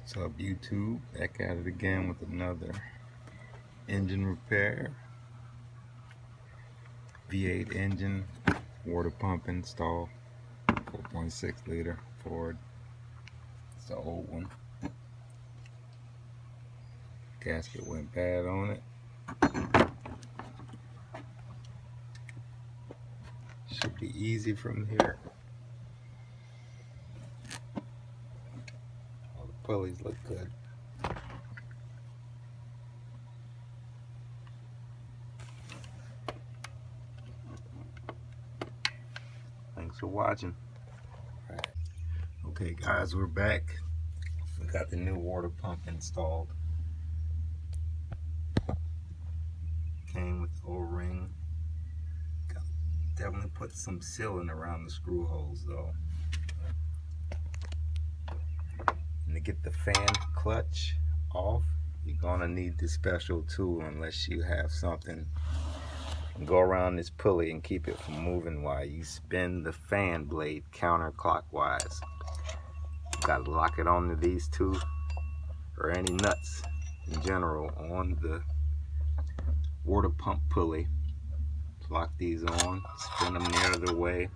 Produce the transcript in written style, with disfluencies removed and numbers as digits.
What's up, YouTube? Back at it again with another engine repair. V8 engine, water pump install, 4.6 liter Ford. It's the old one. Gasket went bad on it. Should be easy from here. All the pulleys look good. Thanks for watching. Okay guys, we're back. We got the new water pump installed. Came with the O-ring. Definitely put some sealing around the screw holes though. And to get the fan clutch off, you're gonna need this special tool unless you have something. Go around this pulley and keep it from moving while you spin the fan blade counterclockwise. You gotta lock it onto these two or any nuts in general on the water pump pulley. Lock these on, spin them the other way.